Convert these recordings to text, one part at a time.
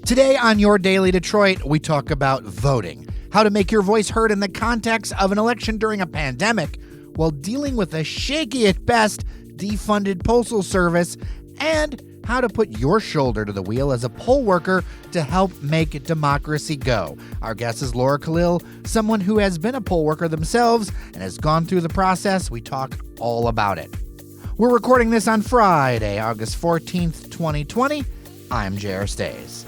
Today on Your Daily Detroit, we talk about voting, how to make your voice heard in the context of an election during a pandemic while dealing with a shaky-at-best defunded postal service, and how to put your shoulder to the wheel as a poll worker to help make democracy go. Our guest is Laura Khalil, someone who has been a poll worker themselves and has gone through the process. We talk all about it. We're recording this on Friday, August 14th, 2020. I'm J.R. Stays.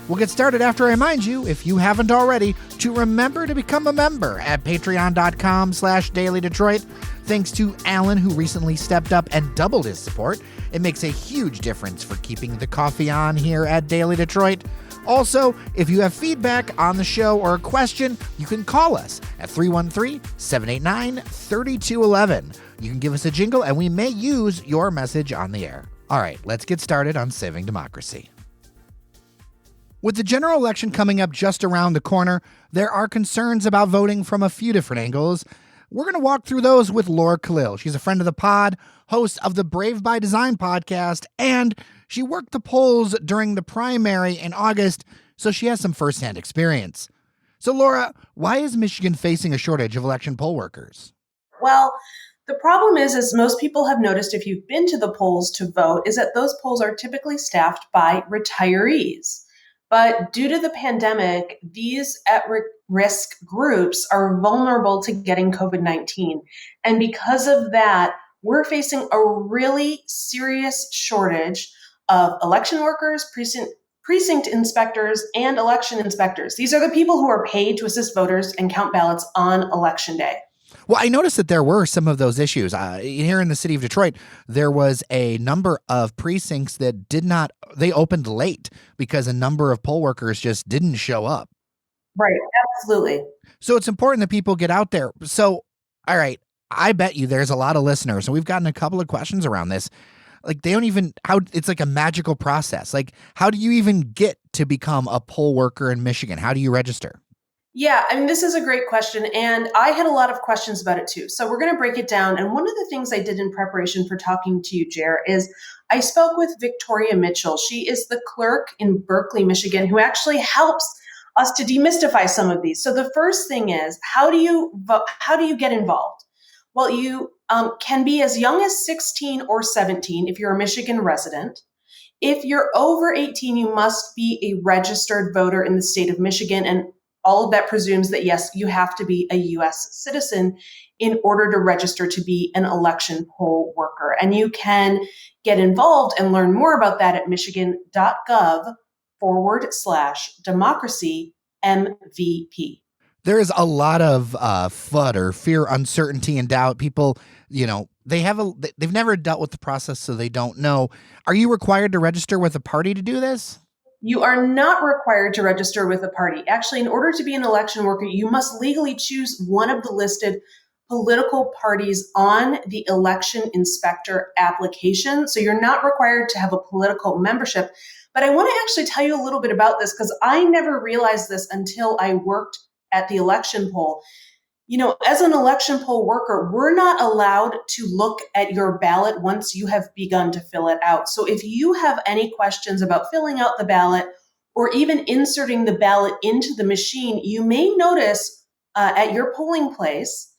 We'll get started after I remind you, if you haven't already, to remember to become a member at patreon.com/dailydetroit. Thanks to Alan, who recently stepped up and doubled his support. It makes a huge difference for keeping the coffee on here at Daily Detroit. Also, if you have feedback on the show or a question, you can call us at 313-789-3211. You can give us a jingle and we may use your message on the air. All right, let's get started on saving democracy. With the general election coming up just around the corner, there are concerns about voting from a few different angles. We're going to walk through those with Laura Khalil. She's a friend of the pod, host of the Brave by Design podcast, and she worked the polls during the primary in August, so she has some firsthand experience. So, Laura, why is Michigan facing a shortage of election poll workers? Well, the problem is most people have noticed if you've been to the polls to vote, is that those polls are typically staffed by retirees. But due to the pandemic, these at-risk groups are vulnerable to getting COVID-19. And because of that, we're facing a really serious shortage of election workers, precinct inspectors, and election inspectors. These are the people who are paid to assist voters and count ballots on Election Day. Well, I noticed that there were some of those issues. Here in the city of Detroit, there was a number of precincts that they opened late because a number of poll workers just didn't show up. Right, absolutely. So it's important that people get out there. So, all right, I bet you there's a lot of listeners, and we've gotten a couple of questions around this. Like, it's like a magical process. Like, how do you even get to become a poll worker in Michigan? How do you register? Yeah, I mean, this is a great question, and I had a lot of questions about it too. So we're going to break it down. And one of the things I did in preparation for talking to you, Jer, is I spoke with Victoria Mitchell. She is the clerk in Berkeley, Michigan, who actually helps us to demystify some of these. So the first thing is, how do you vote? How do you get involved? Well, you can be as young as 16 or 17 if you're a Michigan resident. If you're over 18, you must be a registered voter in the state of Michigan, and all of that presumes that, yes, you have to be a U.S. citizen in order to register to be an election poll worker. And you can get involved and learn more about that at michigan.gov/democracy MVP. There is a lot of FUD or fear, uncertainty, and doubt. People, they've never dealt with the process, so they don't know. Are you required to register with a party to do this? You are not required to register with a party. Actually, in order to be an election worker, you must legally choose one of the listed political parties on the election inspector application. So you're not required to have a political membership. But I want to actually tell you a little bit about this because I never realized this until I worked at the election poll. You know, as an election poll worker, we're not allowed to look at your ballot once you have begun to fill it out. So if you have any questions about filling out the ballot or even inserting the ballot into the machine, you may notice at your polling place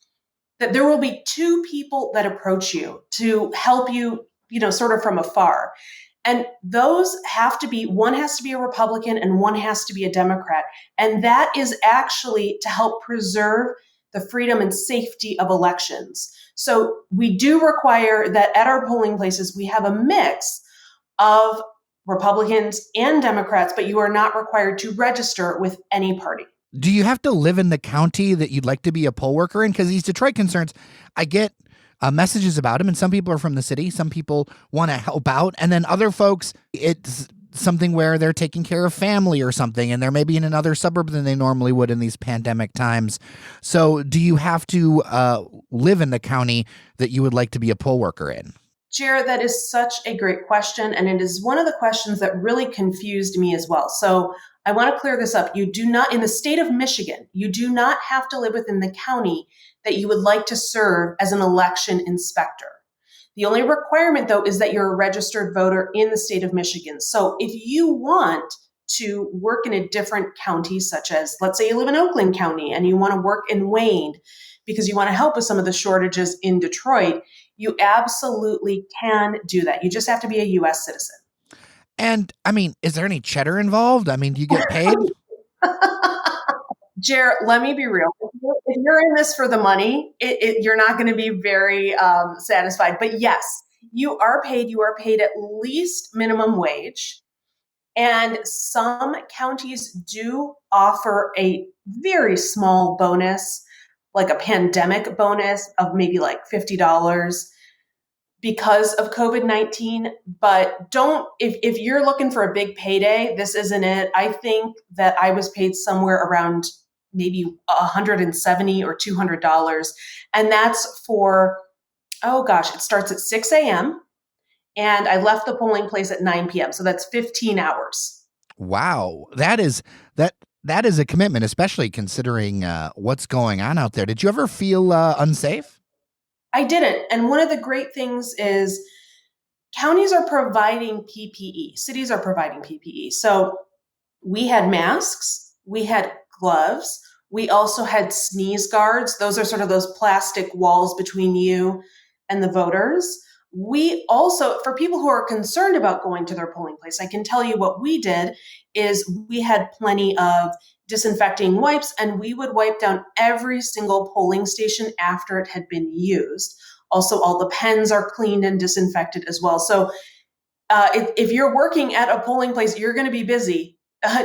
that there will be two people that approach you to help you, sort of from afar. And those one has to be a Republican and one has to be a Democrat. And that is actually to help preserve the freedom and safety of elections. So we do require that at our polling places, we have a mix of Republicans and Democrats, but you are not required to register with any party. Do you have to live in the county that you'd like to be a poll worker in? Because these Detroit concerns, I get messages about them, and some people are from the city. Some people want to help out. And then other folks, it's something where they're taking care of family or something, and they're maybe in another suburb than they normally would in these pandemic times. So do you have to live in the county that you would like to be a poll worker in? Jared, that is such a great question. And it is one of the questions that really confused me as well. So I want to clear this up. You do not, in the state of Michigan, you do not have to live within the county that you would like to serve as an election inspector. The only requirement, though, is that you're a registered voter in the state of Michigan. So if you want to work in a different county, such as, let's say you live in Oakland County and you want to work in Wayne because you want to help with some of the shortages in Detroit, you absolutely can do that. You just have to be a U.S. citizen. And I mean, is there any cheddar involved? I mean, do you get paid? Jer, let me be real. If you're in this for the money, you're not going to be very satisfied. But yes, you are paid. You are paid at least minimum wage. And some counties do offer a very small bonus, like a pandemic bonus of maybe like $50 because of COVID-19. But if you're looking for a big payday, this isn't it. I think that I was paid somewhere around maybe $170 or $200. And that's for, oh gosh, it starts at 6 a.m. and I left the polling place at 9 p.m. So that's 15 hours. Wow. That is a commitment, especially considering what's going on out there. Did you ever feel unsafe? I didn't. And one of the great things is counties are providing PPE. Cities are providing PPE. So we had masks, we had gloves, we also had sneeze guards. Those are sort of those plastic walls between you and the voters. We also, for people who are concerned about going to their polling place, I can tell you what we did is we had plenty of disinfecting wipes, and we would wipe down every single polling station after it had been used. Also, all the pens are cleaned and disinfected as well. So if you're working at a polling place, you're going to be busy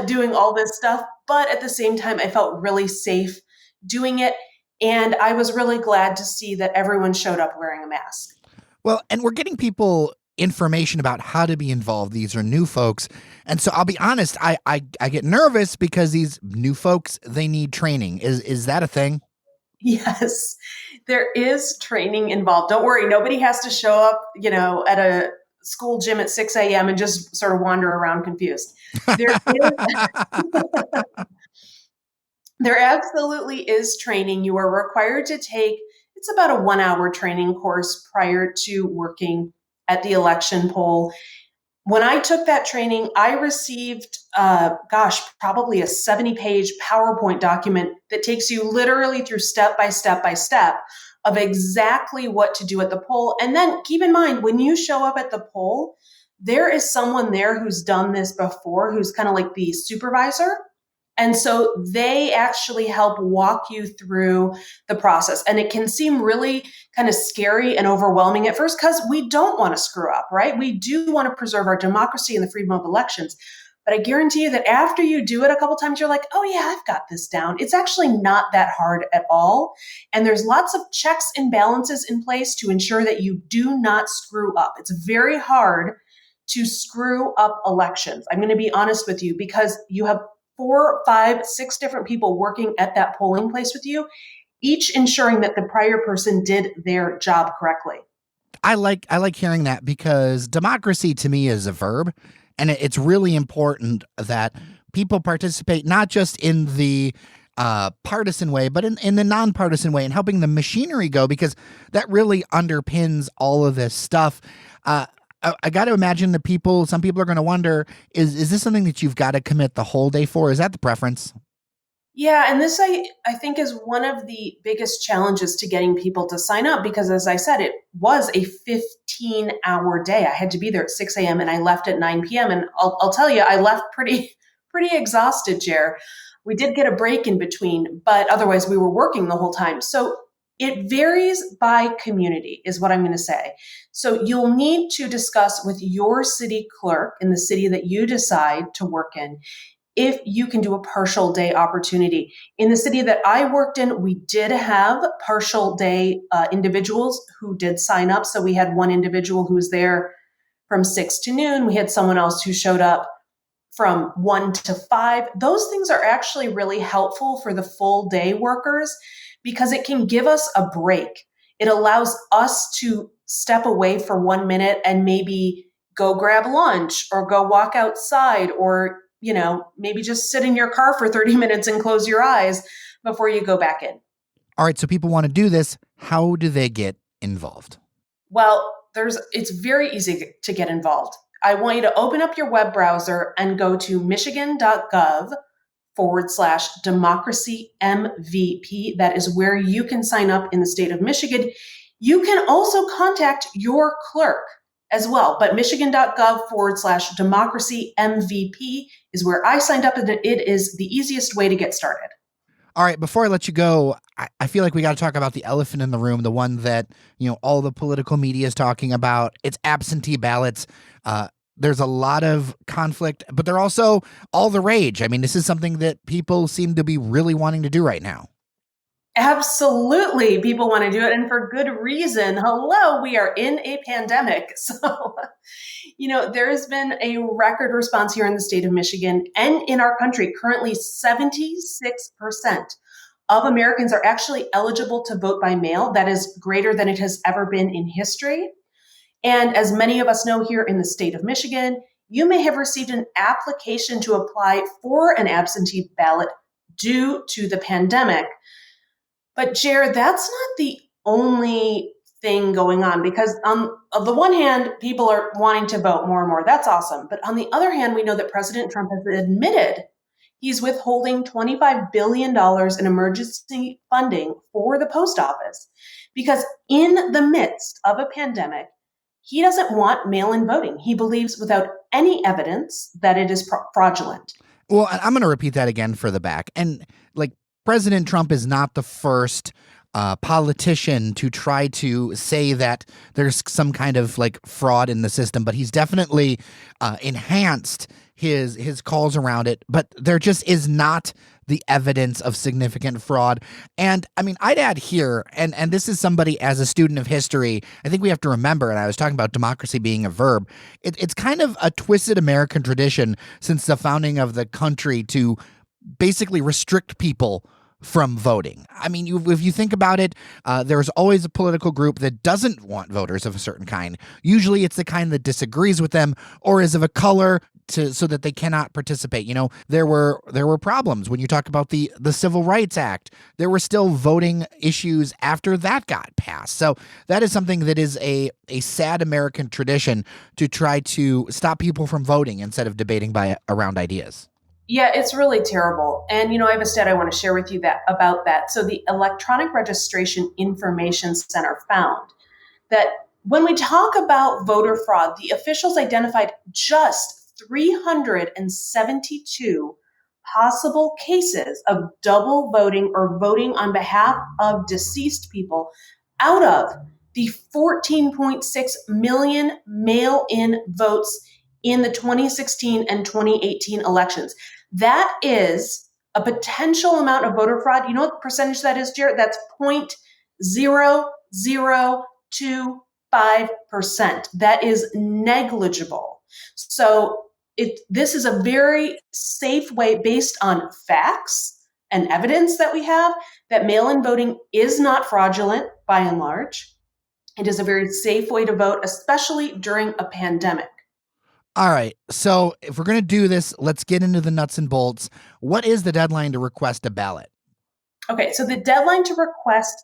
doing all this stuff. But at the same time, I felt really safe doing it. And I was really glad to see that everyone showed up wearing a mask. Well, and we're getting people information about how to be involved. These are new folks. And so I'll be honest, I get nervous because these new folks, they need training. Is that a thing? Yes, there is training involved. Don't worry. Nobody has to show up, at a school gym at 6 a.m. and just sort of wander around confused. There absolutely is training. You are required to take, it's about a 1-hour training course prior to working at the election poll. When I took that training, I received, probably a 70-page PowerPoint document that takes you literally through step by step by step of exactly what to do at the poll. And then keep in mind, when you show up at the poll, there is someone there who's done this before, who's kind of like the supervisor. And so they actually help walk you through the process. And it can seem really kind of scary and overwhelming at first because we don't want to screw up, right? We do want to preserve our democracy and the freedom of elections. But I guarantee you that after you do it a couple times, you're like, oh yeah, I've got this down. It's actually not that hard at all. And there's lots of checks and balances in place to ensure that you do not screw up. It's very hard to screw up elections. I'm going to be honest with you because you have 4, 5, 6 different people working at that polling place with you, each ensuring that the prior person did their job correctly. I like hearing that because democracy to me is a verb, and it's really important that people participate not just in the partisan way, but in the nonpartisan way and helping the machinery go, because that really underpins all of this stuff. I got to imagine some people are going to wonder, is this something that you've got to commit the whole day for? Is that the preference? Yeah, and this I think is one of the biggest challenges to getting people to sign up because, as I said, it was a 15-hour day. I had to be there at 6 a.m. and I left at 9 p.m. And I'll tell you, I left pretty exhausted, Jer. We did get a break in between, but otherwise we were working the whole time. So it varies by community is what I'm going to say. So you'll need to discuss with your city clerk in the city that you decide to work in if you can do a partial day opportunity. In the city that I worked in, we did have partial day individuals who did sign up. So we had one individual who was there from 6 to noon. We had someone else who showed up from 1 to 5. Those things are actually really helpful for the full day workers because it can give us a break. It allows us to step away for 1 minute and maybe go grab lunch or go walk outside or, maybe just sit in your car for 30 minutes and close your eyes before you go back in. All right. So people want to do this. How do they get involved? Well, it's very easy to get involved. I want you to open up your web browser and go to michigan.gov/democracy MVP. That is where you can sign up in the state of Michigan. You can also contact your clerk as well, but michigan.gov/democracy MVP is where I signed up, and it is the easiest way to get started. All right, before I let you go, I feel like we got to talk about the elephant in the room, the one that, all the political media is talking about. It's absentee ballots. There's a lot of conflict, but they're also all the rage. I mean, this is something that people seem to be really wanting to do right now. Absolutely. People want to do it, and for good reason. Hello, we are in a pandemic. So, there has been a record response here in the state of Michigan and in our country. Currently, 76% of Americans are actually eligible to vote by mail. That is greater than it has ever been in history. And as many of us know, here in the state of Michigan, you may have received an application to apply for an absentee ballot due to the pandemic. But Jared, that's not the only thing going on, because on the one hand, people are wanting to vote more and more. That's awesome. But on the other hand, we know that President Trump has admitted he's withholding $25 billion in emergency funding for the post office because in the midst of a pandemic, he doesn't want mail-in voting. He believes without any evidence that it is fraudulent. Well, I'm going to repeat that again for the back. And President Trump is not the first politician to try to say that there's some kind of fraud in the system, but he's definitely enhanced his calls around it. But there just is not the evidence of significant fraud. And I mean, I'd add here, and this is somebody as a student of history, I think we have to remember, and I was talking about democracy being a verb, it's kind of a twisted American tradition since the founding of the country to basically restrict people from voting. I mean, if you think about it, there's always a political group that doesn't want voters of a certain kind. Usually it's the kind that disagrees with them or is of a color so that they cannot participate. There were problems when you talk about the Civil Rights Act. There were still voting issues after that got passed. So that is something that is a sad American tradition to try to stop people from voting instead of debating around ideas. Yeah, it's really terrible. And, I have a stat I want to share with you about that. So the Electronic Registration Information Center found that when we talk about voter fraud, the officials identified just 372 possible cases of double voting or voting on behalf of deceased people out of the 14.6 million mail-in votes in the 2016 and 2018 elections. That is a potential amount of voter fraud. You know what percentage that is, Jared? That's 0.0025%. That is negligible. So this is a very safe way, based on facts and evidence that we have, that mail-in voting is not fraudulent by and large. It is a very safe way to vote, especially during a pandemic. All right. So if we're going to do this, let's get into the nuts and bolts. What is the deadline to request a ballot? Okay. So the deadline to request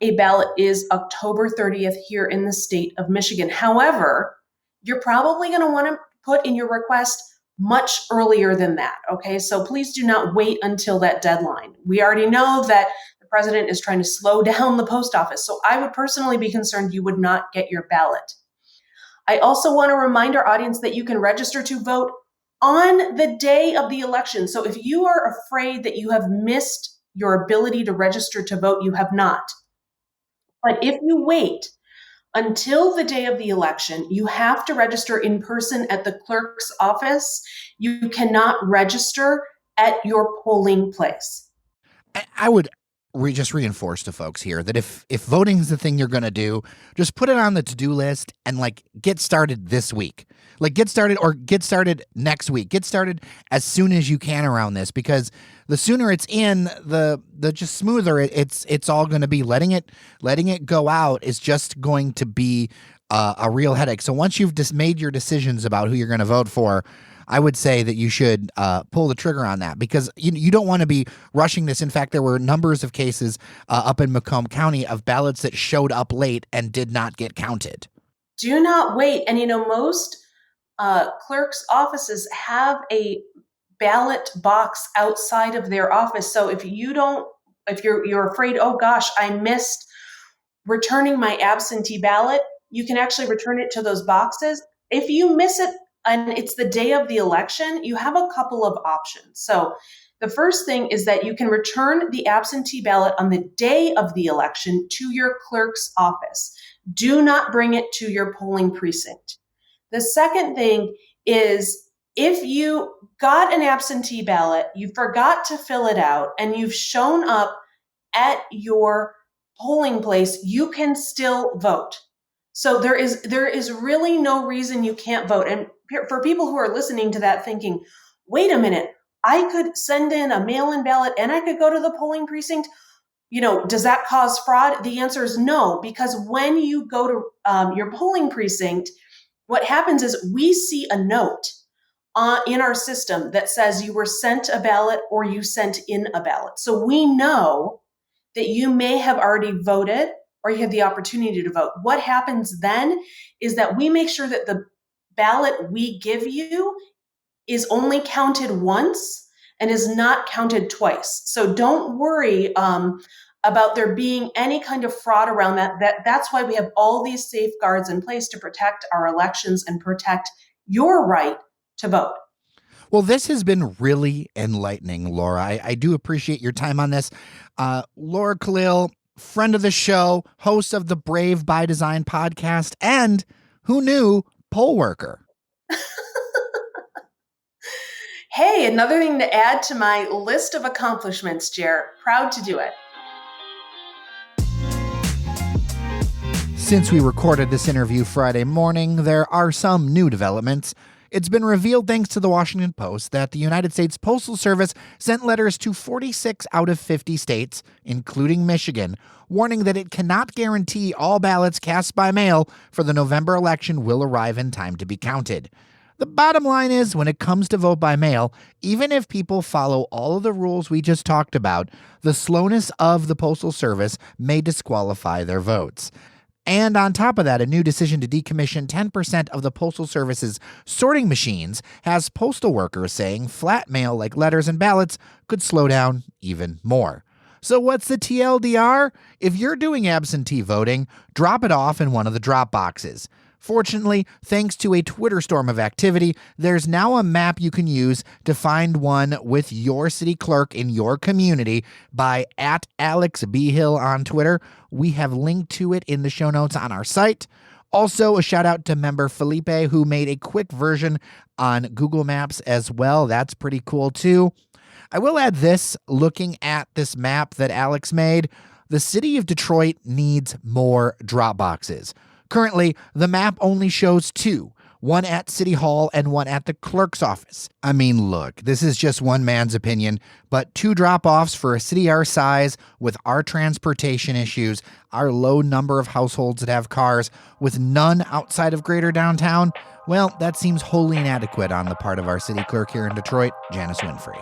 a ballot is October 30th here in the state of Michigan. However, you're probably going to want to put in your request much earlier than that. Okay. So please do not wait until that deadline. We already know that the president is trying to slow down the post office. So I would personally be concerned you would not get your ballot. I also want to remind our audience that you can register to vote on the day of the election. So if you are afraid that you have missed your ability to register to vote, you have not. But if you wait until the day of the election, you have to register in person at the clerk's office. You cannot register at your polling place. I would just reinforce to folks here that if voting is the thing you're going to do, just put it on the to-do list and get started this week. Get started next week. Get started as soon as you can around this, because the sooner it's in, the just smoother it's all going to be. Letting it go out is just going to be a real headache. So once you've just made your decisions about who you're going to vote for, I would say that you should pull the trigger on that, because you don't want to be rushing this. In fact, there were numbers of cases up in Macomb County of ballots that showed up late and did not get counted. Do not wait. And most clerks' offices have a ballot box outside of their office. So if you're afraid, oh gosh, I missed returning my absentee ballot, you can actually return it to those boxes. If you miss it and it's the day of the election, you have a couple of options. So the first thing is that you can return the absentee ballot on the day of the election to your clerk's office. Do not bring it to your polling precinct. The second thing is if you got an absentee ballot, you forgot to fill it out, and you've shown up at your polling place, you can still vote. So there is really no reason you can't vote. And for people who are listening to that thinking, wait a minute, I could send in a mail-in ballot and I could go to the polling precinct. Does that cause fraud? The answer is no, because when you go to your polling precinct, what happens is we see a note in our system that says you were sent a ballot or you sent in a ballot. So we know that you may have already voted or you have the opportunity to vote. What happens then is that we make sure that the ballot we give you is only counted once and is not counted twice. So don't worry about there being any kind of fraud around that. That's why we have all these safeguards in place to protect our elections and protect your right to vote. Well, this has been really enlightening, Laura. I do appreciate your time on this. Laura Khalil, friend of the show, host of the Brave by Design podcast, and who knew, poll worker. Hey, another thing to add to my list of accomplishments, Jer. Proud to do it. Since we recorded this interview Friday morning, there are some new developments. It's been revealed, thanks to the Washington Post, that the United States Postal Service sent letters to 46 out of 50 states, including Michigan, warning that it cannot guarantee all ballots cast by mail for the November election will arrive in time to be counted. The bottom line is, when it comes to vote by mail, even if people follow all of the rules we just talked about, the slowness of the Postal Service may disqualify their votes. And on top of that, a new decision to decommission 10% of the Postal Service's sorting machines has postal workers saying flat mail like letters and ballots could slow down even more. So what's the TLDR? If you're doing absentee voting, drop it off in one of the drop boxes. Fortunately, thanks to a Twitter storm of activity, there's now a map you can use to find one with your city clerk in your community by @AlexBHill on Twitter. We have linked to it in the show notes on our site. Also, a shout out to member Felipe, who made a quick version on Google Maps as well. That's pretty cool too. I will add this, looking at this map that Alex made, the city of Detroit needs more drop boxes. Currently, the map only shows two, one at City Hall and one at the clerk's office. I mean, look, this is just one man's opinion, but 2 drop-offs for a city our size, with our transportation issues, our low number of households that have cars, with none outside of greater downtown, well, that seems wholly inadequate on the part of our city clerk here in Detroit, Janice Winfrey.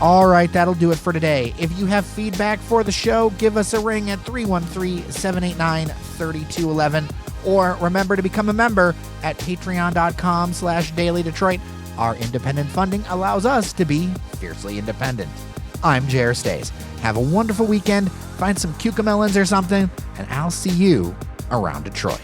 All right, that'll do it for today. If you have feedback for the show, give us a ring at 313-789-3211. Or remember to become a member at patreon.com/dailydetroit. Our independent funding allows us to be fiercely independent. I'm Jer Stays. Have a wonderful weekend, find some cucamelons or something, and I'll see you around Detroit.